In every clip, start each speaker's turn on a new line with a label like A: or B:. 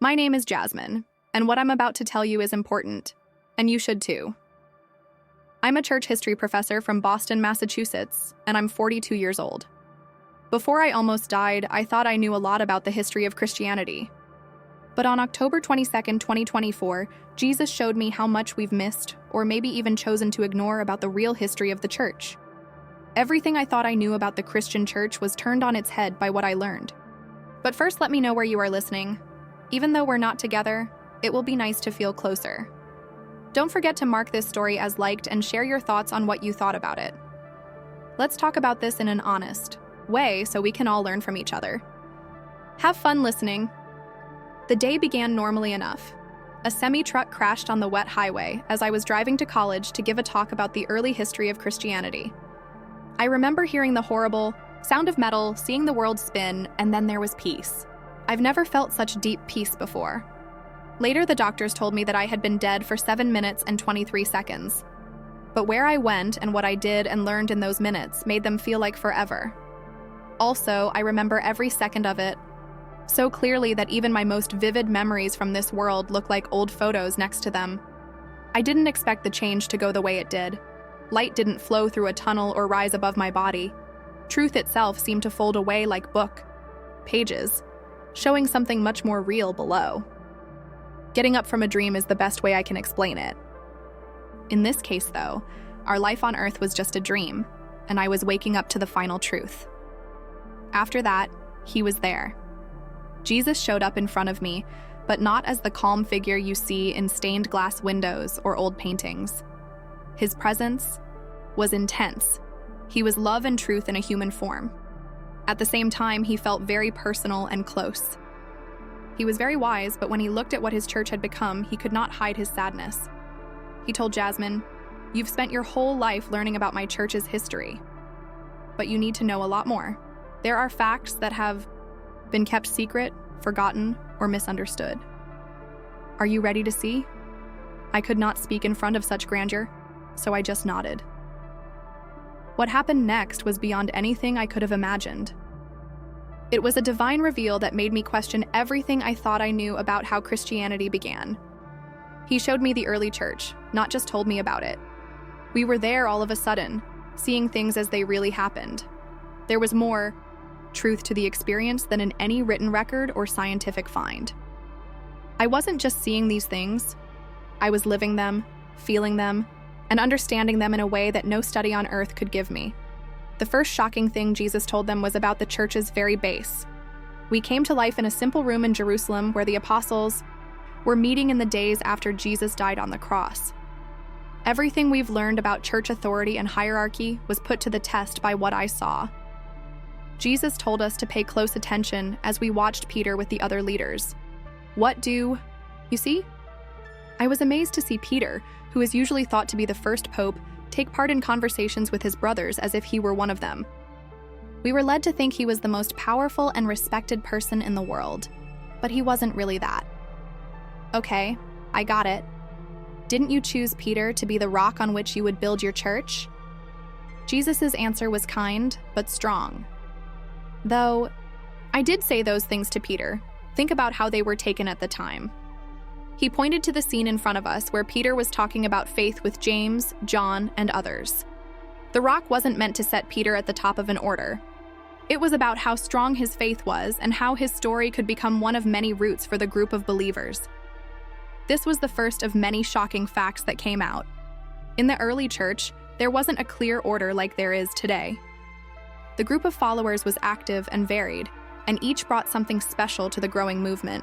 A: My name is Jasmine, and what I'm about to tell you is important, and you should too. I'm a church history professor from Boston, Massachusetts, and I'm 42 years old. Before I almost died, I thought I knew a lot about the history of Christianity. But on October 22nd, 2024, Jesus showed me how much we've missed, or maybe even chosen to ignore, about the real history of the church. Everything I thought I knew about the Christian church was turned on its head by what I learned. But first, let me know where you are listening. Even though we're not together, it will be nice to feel closer. Don't forget to mark this story as liked and share your thoughts on what you thought about it. Let's talk about this in an honest way so we can all learn from each other. Have fun listening. The day began normally enough. A semi-truck crashed on the wet highway as I was driving to college to give a talk about the early history of Christianity. I remember hearing the horrible sound of metal, seeing the world spin, and then there was peace. I've never felt such deep peace before. Later, the doctors told me that I had been dead for 7 minutes and 23 seconds. But where I went and what I did and learned in those minutes made them feel like forever. Also, I remember every second of it so clearly that even my most vivid memories from this world look like old photos next to them. I didn't expect the change to go the way it did. Light didn't flow through a tunnel or rise above my body. Truth itself seemed to fold away like book pages, showing something much more real below. Getting up from a dream is the best way I can explain it. In this case, though, our life on Earth was just a dream, and I was waking up to the final truth. After that, he was there. Jesus showed up in front of me, but not as the calm figure you see in stained glass windows or old paintings. His presence was intense. He was love and truth in a human form. At the same time, he felt very personal and close. He was very wise, but when he looked at what his church had become, he could not hide his sadness. He told Jasmine, "You've spent your whole life learning about my church's history, but you need to know a lot more. There are facts that have been kept secret, forgotten, or misunderstood. Are you ready to see?" I could not speak in front of such grandeur, so I just nodded. What happened next was beyond anything I could have imagined. It was a divine reveal that made me question everything I thought I knew about how Christianity began. He showed me the early church, not just told me about it. We were there all of a sudden, seeing things as they really happened. There was more truth to the experience than in any written record or scientific find. I wasn't just seeing these things. I was living them, feeling them, and understanding them in a way that no study on earth could give me. The first shocking thing Jesus told them was about the church's very base. We came to life in a simple room in Jerusalem where the apostles were meeting in the days after Jesus died on the cross. Everything we've learned about church authority and hierarchy was put to the test by what I saw. Jesus told us to pay close attention as we watched Peter with the other leaders. You see? I was amazed to see Peter, who is usually thought to be the first pope, take part in conversations with his brothers as if he were one of them. We were led to think he was the most powerful and respected person in the world, but he wasn't really that. Okay, I got it. Didn't you choose Peter to be the rock on which you would build your church? Jesus' answer was kind, but strong. Though, I did say those things to Peter. Think about how they were taken at the time. He pointed to the scene in front of us where Peter was talking about faith with James, John, and others. The rock wasn't meant to set Peter at the top of an order. It was about how strong his faith was and how his story could become one of many roots for the group of believers. This was the first of many shocking facts that came out. In the early church, there wasn't a clear order like there is today. The group of followers was active and varied, and each brought something special to the growing movement.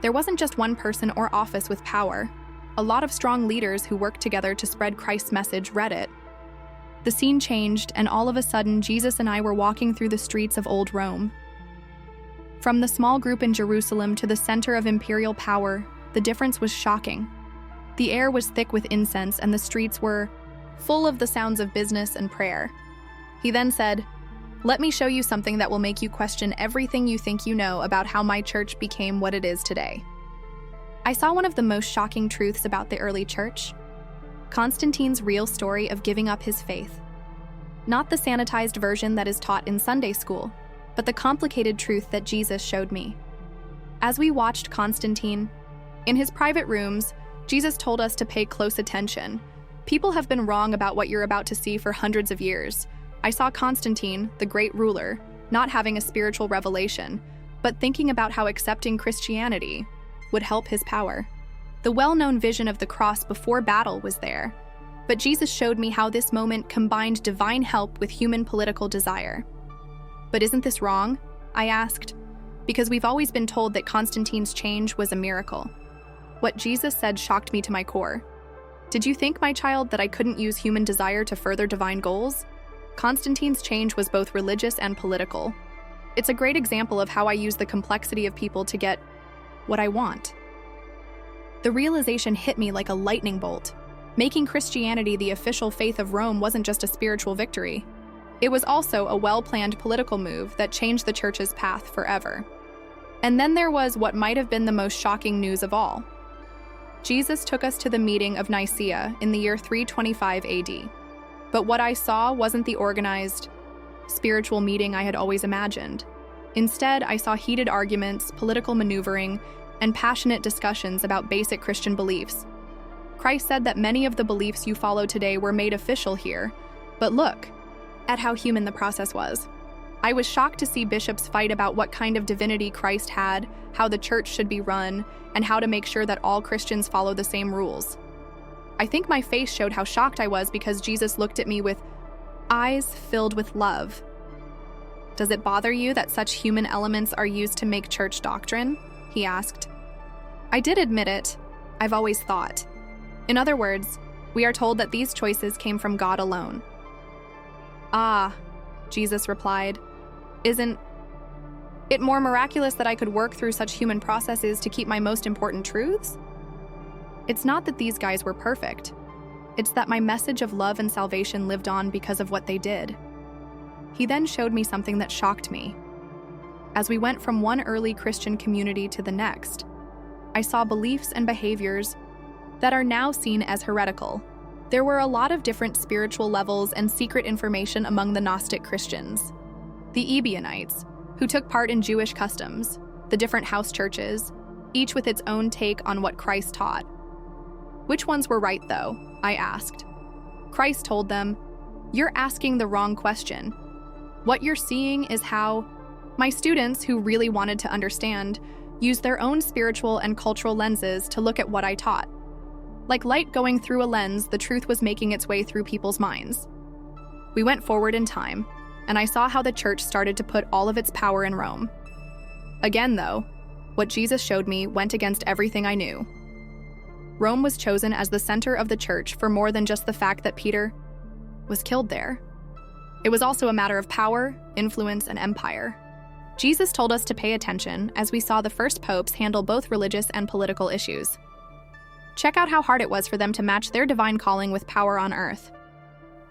A: There wasn't just one person or office with power. A lot of strong leaders who worked together to spread Christ's message read it. The scene changed, and all of a sudden, Jesus and I were walking through the streets of old Rome. From the small group in Jerusalem to the center of imperial power, the difference was shocking. The air was thick with incense, and the streets were full of the sounds of business and prayer. He then said, "Let me show you something that will make you question everything you think you know about how my church became what it is today." I saw one of the most shocking truths about the early church: Constantine's real story of giving up his faith. Not the sanitized version that is taught in Sunday school, but the complicated truth that Jesus showed me. As we watched Constantine, in his private rooms, Jesus told us to pay close attention. People have been wrong about what you're about to see for hundreds of years. I saw Constantine, the great ruler, not having a spiritual revelation, but thinking about how accepting Christianity would help his power. The well-known vision of the cross before battle was there, but Jesus showed me how this moment combined divine help with human political desire. But isn't this wrong? I asked, because we've always been told that Constantine's change was a miracle. What Jesus said shocked me to my core. Did you think, my child, that I couldn't use human desire to further divine goals? Constantine's change was both religious and political. It's a great example of how I use the complexity of people to get what I want. The realization hit me like a lightning bolt. Making Christianity the official faith of Rome wasn't just a spiritual victory. It was also a well-planned political move that changed the church's path forever. And then there was what might have been the most shocking news of all. Jesus took us to the meeting of Nicaea in the year 325 AD. But what I saw wasn't the organized, spiritual meeting I had always imagined. Instead, I saw heated arguments, political maneuvering, and passionate discussions about basic Christian beliefs. Christ said that many of the beliefs you follow today were made official here, but look at how human the process was. I was shocked to see bishops fight about what kind of divinity Christ had, how the church should be run, and how to make sure that all Christians follow the same rules. I think my face showed how shocked I was because Jesus looked at me with eyes filled with love. Does it bother you that such human elements are used to make church doctrine? He asked. I did admit it. I've always thought. In other words, we are told that these choices came from God alone. Ah, Jesus replied, isn't it more miraculous that I could work through such human processes to keep my most important truths? It's not that these guys were perfect. It's that my message of love and salvation lived on because of what they did. He then showed me something that shocked me. As we went from one early Christian community to the next, I saw beliefs and behaviors that are now seen as heretical. There were a lot of different spiritual levels and secret information among the Gnostic Christians. The Ebionites, who took part in Jewish customs, the different house churches, each with its own take on what Christ taught. Which ones were right, though? I asked. Christ told them, "You're asking the wrong question. What you're seeing is how my students, who really wanted to understand, used their own spiritual and cultural lenses to look at what I taught. Like light going through a lens, the truth was making its way through people's minds." We went forward in time, and I saw how the church started to put all of its power in Rome. Again, though, what Jesus showed me went against everything I knew. Rome was chosen as the center of the church for more than just the fact that Peter was killed there. It was also a matter of power, influence, and empire. Jesus told us to pay attention as we saw the first popes handle both religious and political issues. Check out how hard it was for them to match their divine calling with power on earth.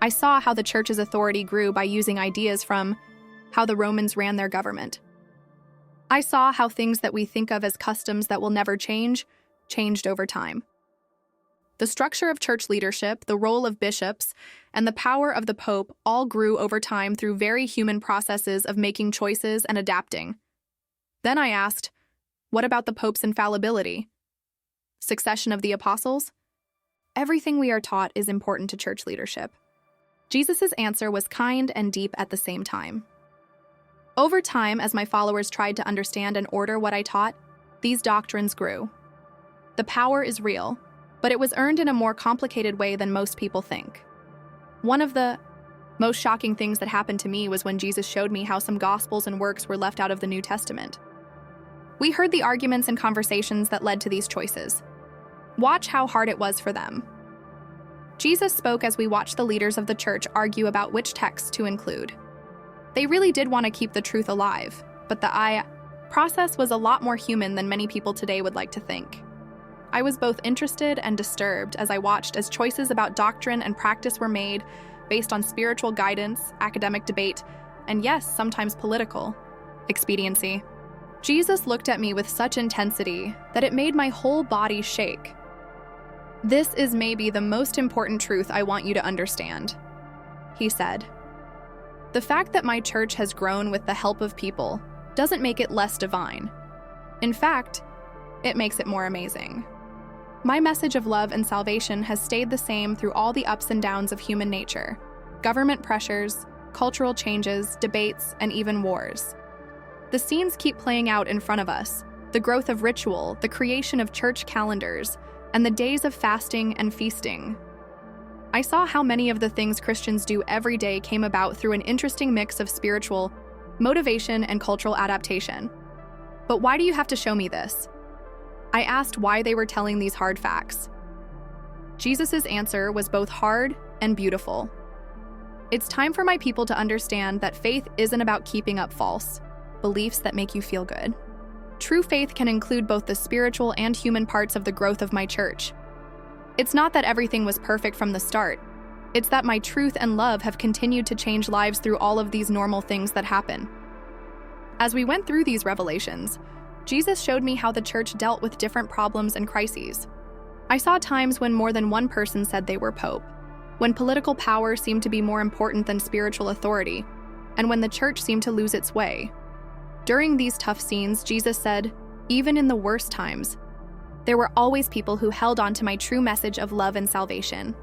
A: I saw how the church's authority grew by using ideas from how the Romans ran their government. I saw how things that we think of as customs that will never change, changed over time. The structure of church leadership, the role of bishops, and the power of the Pope all grew over time through very human processes of making choices and adapting. Then I asked, what about the Pope's infallibility? Succession of the apostles? Everything we are taught is important to church leadership. Jesus' answer was kind and deep at the same time. Over time, as my followers tried to understand and order what I taught, these doctrines grew. The power is real, but it was earned in a more complicated way than most people think. One of the most shocking things that happened to me was when Jesus showed me how some Gospels and works were left out of the New Testament. We heard the arguments and conversations that led to these choices. Watch how hard it was for them. Jesus spoke as we watched the leaders of the church argue about which texts to include. They really did want to keep the truth alive, but the process was a lot more human than many people today would like to think. I was both interested and disturbed as I watched as choices about doctrine and practice were made based on spiritual guidance, academic debate, and yes, sometimes political expediency. Jesus looked at me with such intensity that it made my whole body shake. "This is maybe the most important truth I want you to understand," he said. "The fact that my church has grown with the help of people doesn't make it less divine. In fact, it makes it more amazing. My message of love and salvation has stayed the same through all the ups and downs of human nature, government pressures, cultural changes, debates, and even wars. The scenes keep playing out in front of us: the growth of ritual, the creation of church calendars, and the days of fasting and feasting. I saw how many of the things Christians do every day came about through an interesting mix of spiritual motivation and cultural adaptation. But why do you have to show me this? I asked why they were telling these hard facts. Jesus' answer was both hard and beautiful. It's time for my people to understand that faith isn't about keeping up false beliefs that make you feel good. True faith can include both the spiritual and human parts of the growth of my church. It's not that everything was perfect from the start. It's that my truth and love have continued to change lives through all of these normal things that happen. As we went through these revelations, Jesus showed me how the church dealt with different problems and crises. I saw times when more than one person said they were pope, when political power seemed to be more important than spiritual authority, and when the church seemed to lose its way. During these tough scenes, Jesus said, even in the worst times, there were always people who held on to my true message of love and salvation.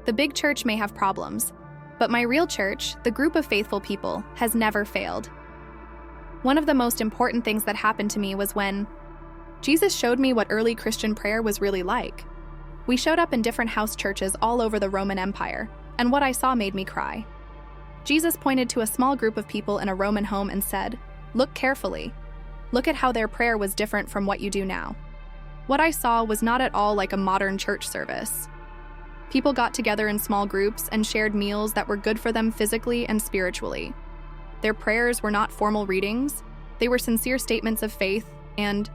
A: The big church may have problems, but my real church, the group of faithful people, has never failed. One of the most important things that happened to me was when Jesus showed me what early Christian prayer was really like. We showed up in different house churches all over the Roman Empire, and what I saw made me cry. Jesus pointed to a small group of people in a Roman home and said, "Look carefully. Look at how their prayer was different from what you do now." What I saw was not at all like a modern church service. People got together in small groups and shared meals that were good for them physically and spiritually. Their prayers were not formal readings. They were sincere statements of faith and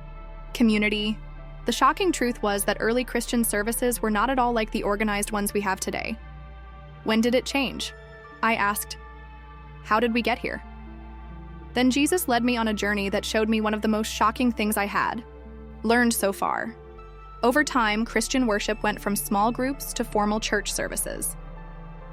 A: community. The shocking truth was that early Christian services were not at all like the organized ones we have today. When did it change? I asked. How did we get here? Then Jesus led me on a journey that showed me one of the most shocking things I had learned so far. Over time, Christian worship went from small groups to formal church services.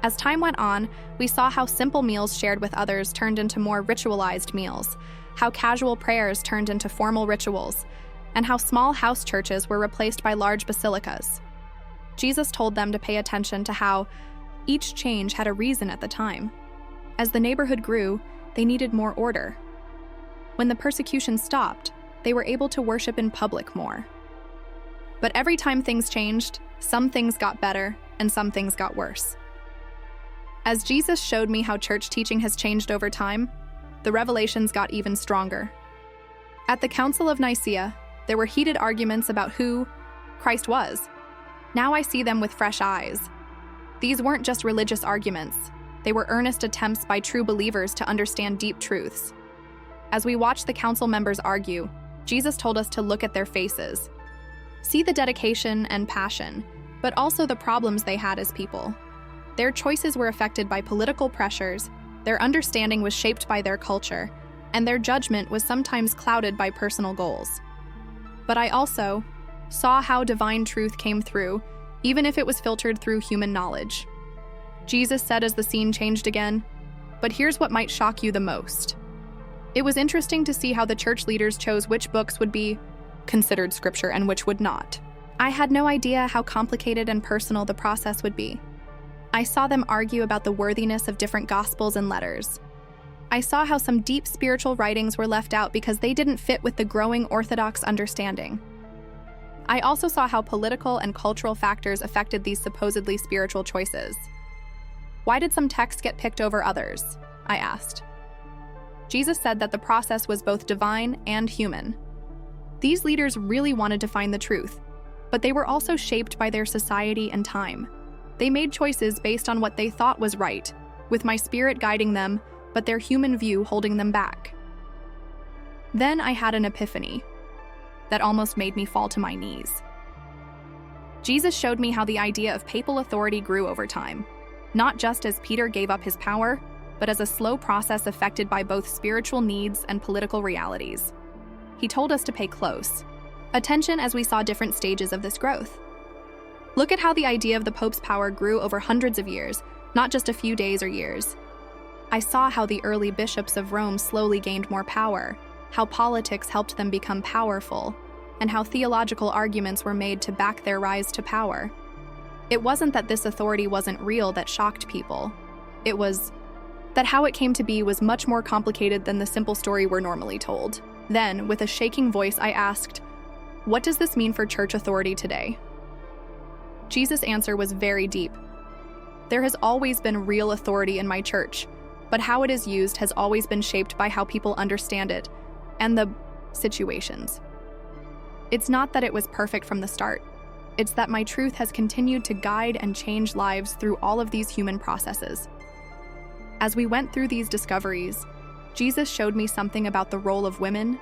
A: As time went on, we saw how simple meals shared with others turned into more ritualized meals, how casual prayers turned into formal rituals, and how small house churches were replaced by large basilicas. Jesus told them to pay attention to how each change had a reason at the time. As the neighborhood grew, they needed more order. When the persecution stopped, they were able to worship in public more. But every time things changed, some things got better and some things got worse. As Jesus showed me how church teaching has changed over time, the revelations got even stronger. At the Council of Nicaea, there were heated arguments about who Christ was. Now I see them with fresh eyes. These weren't just religious arguments. They were earnest attempts by true believers to understand deep truths. As we watched the council members argue, Jesus told us to look at their faces. See the dedication and passion, but also the problems they had as people. Their choices were affected by political pressures, their understanding was shaped by their culture, and their judgment was sometimes clouded by personal goals. But I also saw how divine truth came through, even if it was filtered through human knowledge. Jesus said as the scene changed again, "But here's what might shock you the most." It was interesting to see how the church leaders chose which books would be considered scripture and which would not. I had no idea how complicated and personal the process would be. I saw them argue about the worthiness of different gospels and letters. I saw how some deep spiritual writings were left out because they didn't fit with the growing Orthodox understanding. I also saw how political and cultural factors affected these supposedly spiritual choices. Why did some texts get picked over others? I asked. Jesus said that the process was both divine and human. These leaders really wanted to find the truth, but they were also shaped by their society and time. They made choices based on what they thought was right, with my spirit guiding them, but their human view holding them back. Then I had an epiphany that almost made me fall to my knees. Jesus showed me how the idea of papal authority grew over time, not just as Peter gave up his power, but as a slow process affected by both spiritual needs and political realities. He told us to pay close attention as we saw different stages of this growth. Look at how the idea of the Pope's power grew over hundreds of years, not just a few days or years. I saw how the early bishops of Rome slowly gained more power, how politics helped them become powerful, and how theological arguments were made to back their rise to power. It wasn't that this authority wasn't real that shocked people. It was that how it came to be was much more complicated than the simple story we're normally told. Then, with a shaking voice, I asked, "What does this mean for church authority today?" Jesus' answer was very deep. "There has always been real authority in my church, but how it is used has always been shaped by how people understand it and the situations. It's not that it was perfect from the start. It's that my truth has continued to guide and change lives through all of these human processes." As we went through these discoveries, Jesus showed me something about the role of women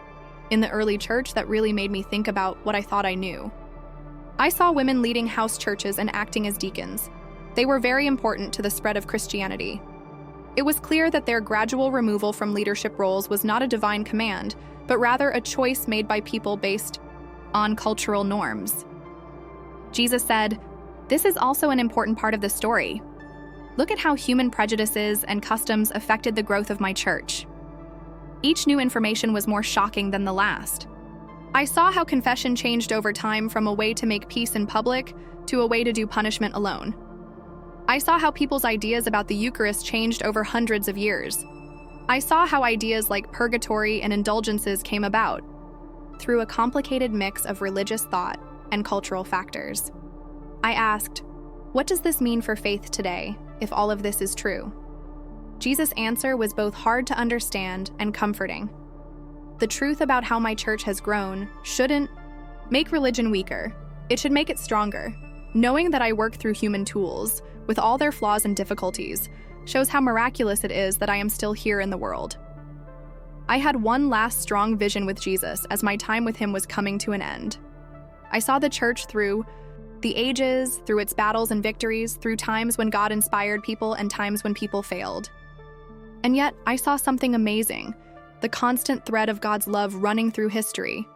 A: in the early church that really made me think about what I thought I knew. I saw women leading house churches and acting as deacons. They were very important to the spread of Christianity. It was clear that their gradual removal from leadership roles was not a divine command, but rather a choice made by people based on cultural norms. Jesus said, "This is also an important part of the story. Look at how human prejudices and customs affected the growth of my church." Each new information was more shocking than the last. I saw how confession changed over time from a way to make peace in public to a way to do punishment alone. I saw how people's ideas about the Eucharist changed over hundreds of years. I saw how ideas like purgatory and indulgences came about through a complicated mix of religious thought and cultural factors. I asked, "What does this mean for faith today, if all of this is true?" Jesus' answer was both hard to understand and comforting. The truth about how my church has grown shouldn't make religion weaker. It should make it stronger. Knowing that I work through human tools, with all their flaws and difficulties, shows how miraculous it is that I am still here in the world. I had one last strong vision with Jesus as my time with him was coming to an end. I saw the church through the ages, through its battles and victories, through times when God inspired people and times when people failed. And yet, I saw something amazing, the constant thread of God's love running through history.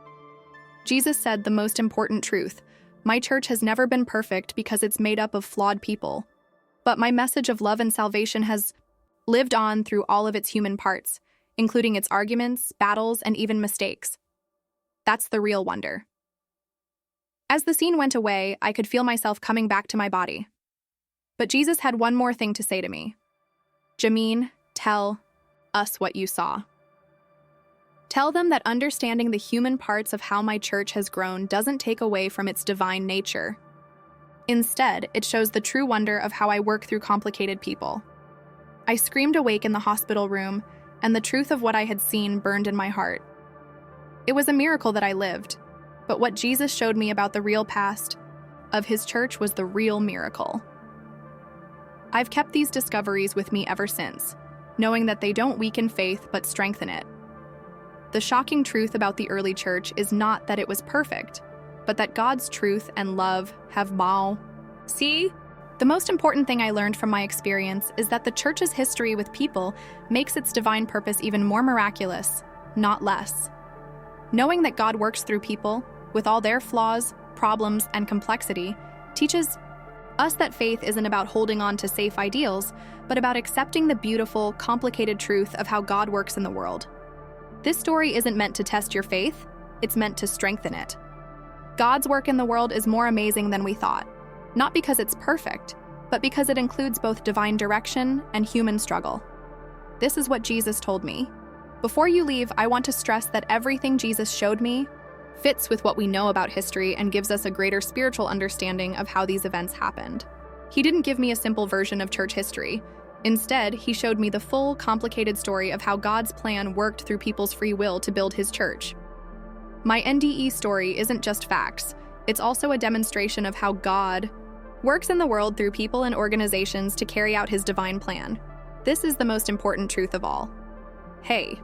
A: Jesus said the most important truth: my church has never been perfect because it's made up of flawed people. But my message of love and salvation has lived on through all of its human parts, including its arguments, battles, and even mistakes. That's the real wonder. As the scene went away, I could feel myself coming back to my body. But Jesus had one more thing to say to me. "Jameen, tell us what you saw. Tell them that understanding the human parts of how my church has grown doesn't take away from its divine nature. Instead, it shows the true wonder of how I work through complicated people." I screamed awake in the hospital room, and the truth of what I had seen burned in my heart. It was a miracle that I lived, but what Jesus showed me about the real past of his church was the real miracle. I've kept these discoveries with me ever since, knowing that they don't weaken faith but strengthen it. The shocking truth about the early church is not that it was perfect, but that God's truth and love have See? The most important thing I learned from my experience is that the church's history with people makes its divine purpose even more miraculous, not less. Knowing that God works through people, with all their flaws, problems, and complexity, teaches us that faith isn't about holding on to safe ideals, but about accepting the beautiful, complicated truth of how God works in the world. This story isn't meant to test your faith, it's meant to strengthen it. God's work in the world is more amazing than we thought, not because it's perfect, but because it includes both divine direction and human struggle. This is what Jesus told me. Before you leave, I want to stress that everything Jesus showed me fits with what we know about history and gives us a greater spiritual understanding of how these events happened. He didn't give me a simple version of church history. Instead, he showed me the full, complicated story of how God's plan worked through people's free will to build his church. My NDE story isn't just facts, it's also a demonstration of how God works in the world through people and organizations to carry out his divine plan. This is the most important truth of all. Hey,